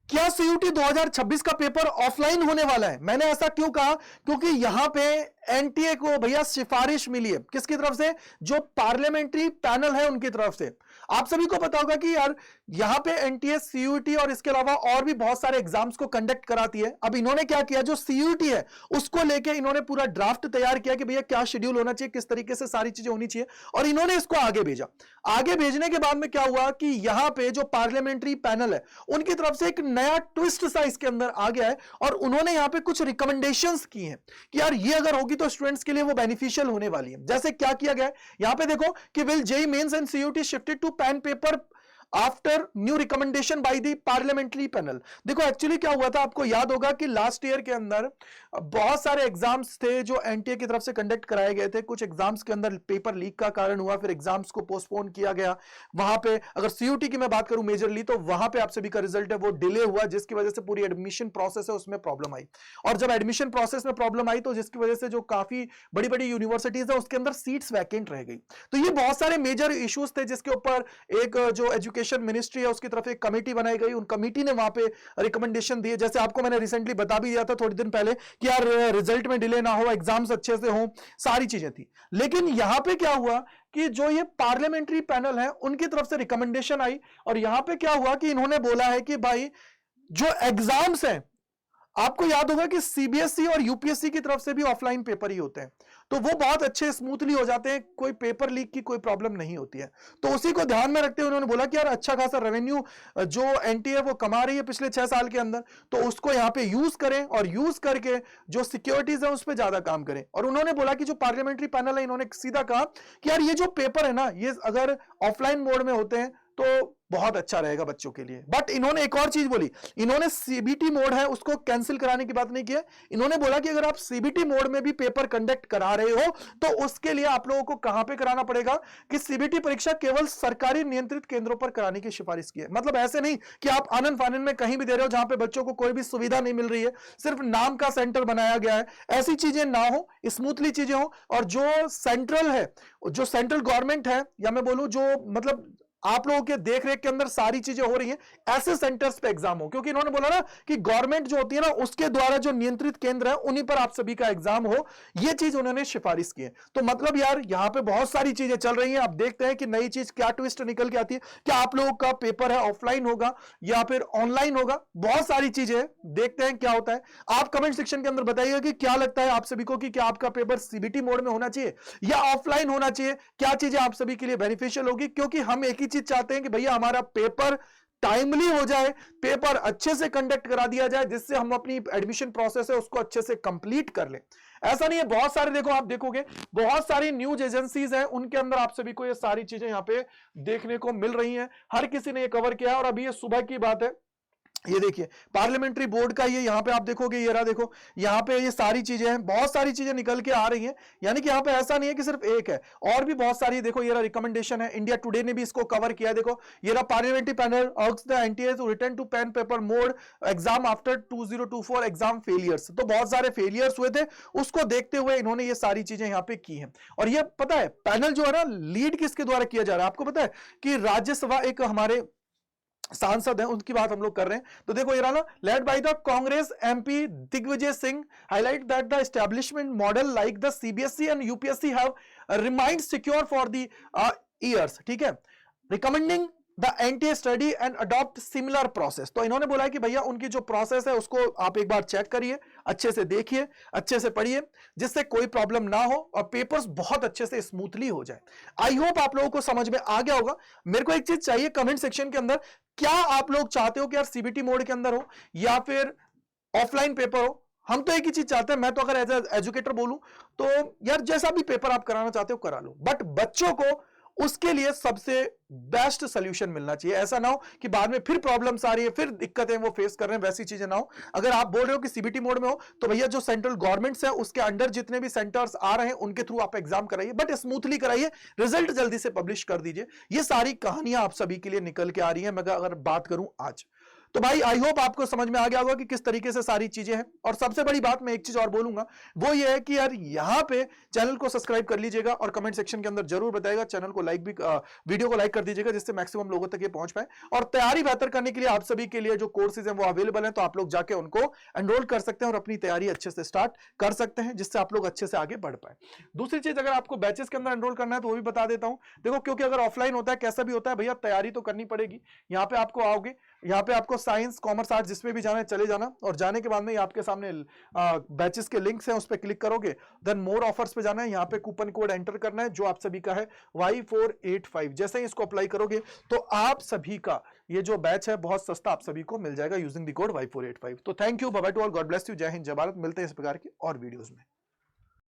क्या सीयूटी 2026 का paper offline होने वाला है? मैंने ऐसा क्यों कहा? क्योंकि यहां पे एनटीए को भैया सिफारिश मिली है। किसकी तरफ से? जो पार्लियामेंट्री पैनल है उनकी तरफ से। आप सभी को पता होगा कि यार यहां पे एनटीए सीयूटी और इसके अलावा और भी बहुत सारे एग्जाम्स को कंडक्ट कराती है। अब इन्होंने क्या किया, जो सीयूटी है उसको लेके इन्होंने पूरा ड्राफ्ट तैयार किया कि भैया क्या शेड्यूल होना चाहिए, किस तरीके से सारी चीजें होनी चाहिए, और इन्होंने इसको आगे भेजा। आगे भेजने के बाद में क्या हुआ कि यहां पे जो पार्लियामेंट्री पैनल है उनकी तरफ से एक नया ट्विस्ट सा इसके अंदर आ गया है, और उन्होंने यहां पे कुछ रिकमेंडेशंस की हैं कि यार ये अगर होगी तो स्टूडेंट्स के लिए वो बेनिफिशियल होने वाली है। जैसे क्या किया गया है यहां पे देखो कि will JEE mains and CUET shifted to pen paper after new recommendation by the parliamentary panel. देखो एक्चुअली क्या हुआ था, आपको याद होगा कि लास्ट ईयर के अंदर बहुत सारे एग्जाम्स थे जो एनटीए की तरफ से कंडक्ट कराए गए थे। कुछ एग्जाम्स के अंदर पेपर लीक का कारण हुआ, फिर एग्जाम्स को पोस्टपोन किया गया। वहां पे अगर सीयूटी की मैं बात करूं मेजरली, तो वहां पे आप सभी का रिजल्ट है वो डिले हुआ, जिसकी वजह से पूरी एडमिशन प्रोसेस है उसमें प्रॉब्लम आई। और जब एडमिशन प्रोसेस में प्रॉब्लम आई तो जिसकी वजह से जो काफी बड़ी बड़ी यूनिवर्सिटीज है उसके अंदर सीट्स वैकेंट रह गई। तो ये बहुत सारे मेजर इश्यूज थे जिसके ऊपर एक जो एजुकेशन मिनिस्ट्री है उसकी तरफ एक कमेटी बनाई गई। उन कमेटी ने वहां पे रिकमेंडेशन दिए, जैसे आपको मैंने रिसेंटली बता भी दिया था थोड़ी दिन पहले कि यार रिजल्ट में डिले ना हो, एग्जाम्स अच्छे से हो, सारी चीजें थी। लेकिन यहां पे क्या हुआ कि जो ये पार्लियामेंट्री पैनल है उनकी तरफ से रिकमेंडेशन आई, और यहां पे क्या हुआ कि इन्होंने बोला है कि भाई जो एग्जाम्स हैं, आपको याद होगा कि सीबीएसई और यूपीएससी की तरफ से भी ऑफलाइन पेपर ही होते हैं, तो वो बहुत अच्छे स्मूथली हो जाते हैं, कोई पेपर लीक की कोई प्रॉब्लम नहीं होती है। तो उसी को ध्यान में रखते हुए उन्होंने बोला कि यार अच्छा खासा रेवेन्यू जो एनटीए वो कमा रही है पिछले 6 साल के अंदर, तो उसको यहां पे यूज करें और यूज करके जो सिक्योरिटीज है उस पर ज्यादा काम करें। और उन्होंने बोला कि जो पार्लियामेंट्री पैनल है इन्होंने सीधा कहा कि यार ये जो पेपर है ना, ये अगर ऑफलाइन मोड में होते हैं तो बहुत अच्छा रहेगा बच्चों के लिए। बट इन्होंने एक और चीज बोली, इन्होंने सीबीटी मोड है उसको कैंसिल कराने की बात नहीं की है। इन्होंने बोला कि अगर आप सीबीटी मोड में भी पेपर कंडक्ट करा रहे हो तो उसके लिए आप लोगों को कहां पे कराना पड़ेगा कि सीबीटी परीक्षा केवल सरकारी नियंत्रित केंद्रों पर कराने की सिफारिश की है। मतलब ऐसे नहीं कि आप आनंद फानंद में कहीं भी दे रहे हो जहां पे बच्चों को कोई भी सुविधा नहीं मिल रही है, सिर्फ नाम का सेंटर बनाया गया है। ऐसी चीजें ना हो, स्मूथली चीजें हो, और जो सेंट्रल है, जो सेंट्रल गवर्नमेंट है, या मैं बोलूं जो मतलब आप लोगों के देखरेख के अंदर सारी चीजें हो रही हैं, ऐसे सेंटर्स पे एग्जाम हो। क्योंकि इन्होंने बोला ना कि गवर्नमेंट जो होती है ना उसके द्वारा जो नियंत्रित केंद्र है उन्हीं पर आप सभी का एग्जाम हो, ये चीज उन्होंने सिफारिश की है। तो मतलब यार यहां पे बहुत सारी चीजें चल रही हैं। आप देखते हैं कि नई चीज क्या ट्विस्ट निकल के आती है। क्या आप लोगों का पेपर है ऑफलाइन होगा या फिर ऑनलाइन होगा, बहुत सारी चीजें देखते हैं क्या होता है। आप कमेंट सेक्शन के अंदर बताइएगा कि क्या लगता है आप सभी को कि क्या आपका पेपर सीबीटी मोड में होना चाहिए या ऑफलाइन होना चाहिए, क्या चीजें आप सभी के लिए बेनिफिशियल होगी। क्योंकि हम एक ही चीज चाहते हैं कि भैया हमारा पेपर टाइमली हो जाए, पेपर अच्छे से कंडक्ट करा दिया जाए, जिससे हम अपनी एडमिशन प्रोसेस है उसको अच्छे से कंप्लीट कर लें। ऐसा नहीं है, बहुत सारे देखो आप देखोगे बहुत सारी न्यूज एजेंसीज हैं उनके अंदर आप सभी को ये सारी चीजें यहां पे देखने को मिल रही हैं। हर किसी ने ये कवर किया है। और अभी ये सुबह की बात है, ये देखिए पार्लियामेंट्री बोर्ड का ये यहां पे आप देखोगे, ये रहा देखो यहां पे ये सारी चीजें हैं, बहुत सारी चीजें निकल के आ रही हैं। यानी कि यहां पे ऐसा नहीं है कि सिर्फ एक है, और भी बहुत सारी देखो ये रहा रिकमेंडेशन है। इंडिया टुडे ने भी इसको कवर किया है। देखो ये रहा parliamentary panel urges the NTA to return to pen paper mode exam after 2024 exam failures. तो बहुत सारे फेलियर्स हुए थे, उसको देखते हुए इन्होंने ये सारी चीजें यहां पे की हैं। और ये पता है पैनल जो है ना लीड किसके द्वारा किया जा रहा है, आपको पता है कि राज्यसभा एक हमारे सांसद हैं उनकी बात हम लोग कर रहे हैं। तो देखो ये रहा ना, led by the Congress MP Digvijaya Singh highlight that the establishment model like the CBSE and UPSC have remained secure for the years. ठीक है, recommending the NTA study and adopt similar process. तो इन्होंने बोला है कि भैया उनकी जो प्रोसेस है उसको आप एक बार चेक करिए, अच्छे से देखिए, अच्छे से पढ़िए, जिससे कोई प्रॉब्लम ना हो और पेपर्स बहुत अच्छे से स्मूथली हो जाए। आई होप आप लोगों को समझ में आ गया होगा। मेरे को एक चीज चाहिए कमेंट सेक्शन के अंदर, क्या आप लोग चाहते हो कि यार सीबीटी मोड के अंदर हो या फिर ऑफलाइन पेपर हो? हम तो एक ही चीज चाहते हैं। मैं तो अगर एज एजुकेटर बोलूं तो यार जैसा भी पेपर आप कराना चाहते हो करा लो, बट बच्चों को उसके लिए सबसे बेस्ट सोल्यूशन मिलना चाहिए। ऐसा ना हो कि बाद में फिर प्रॉब्लम्स आ रही है, फिर दिक्कतें वो फेस कर रहे हैं, वैसी चीजें ना हो। अगर आप बोल रहे हो कि सीबीटी मोड में हो तो भैया जो सेंट्रल गवर्नमेंट्स है उसके अंडर जितने भी सेंटर्स आ रहे हैं उनके थ्रू आप एग्जाम कराइए, बट स्मूथली कराइए, रिजल्ट जल्दी से पब्लिश कर दीजिए। ये सारी कहानियां आप सभी के लिए निकल के आ रही है। मैं अगर बात करूं आज तो भाई आई होप आपको समझ में आ गया होगा कि किस तरीके से सारी चीजें हैं। और सबसे बड़ी बात मैं एक चीज और बोलूंगा, वो ये है कि यार यहाँ पे चैनल को सब्सक्राइब कर लीजिएगा और कमेंट सेक्शन के अंदर जरूर बताइएगा, चैनल को लाइक भी, वीडियो को लाइक कर दीजिएगा, जिससे मैक्सिमम लोगों तक ये पहुंच पाए। और तैयारी बेहतर करने के लिए आप सभी के लिए जो कोर्सेज हैं वो अवेलेबल हैं, तो आप लोग जाके उनको एनरोल कर सकते हैं और अपनी तैयारी अच्छे से स्टार्ट कर सकते हैं, जिससे आप लोग अच्छे से आगे बढ़ पाए। दूसरी चीज, अगर आपको बैचेस के अंदर एनरोल करना है तो वो भी बता देता हूं। देखो, क्योंकि अगर ऑफलाइन होता है कैसा भी होता है भैया, तैयारी तो करनी पड़ेगी। यहाँ पे आपको आओगे, यहाँ पे आपको साइंस कॉमर्स आर्ट्स जिसमें भी जाना है चले जाना, और जाने के बाद में आपके सामने बैचेस के लिंक्स हैं, उस पर क्लिक करोगे, देन मोर ऑफर्स पे जाना है, यहाँ पे कूपन कोड एंटर करना है जो आप सभी का है Y485। जैसे ही इसको अप्लाई करोगे तो आप सभी का ये जो बैच है बहुत सस्ता आप सभी को मिल जाएगा यूजिंग द कोड Y485। तो thank you, bye bye to all, God bless you, जय हिंद जय भारत। मिलते हैं इस प्रकार की और वीडियोस में।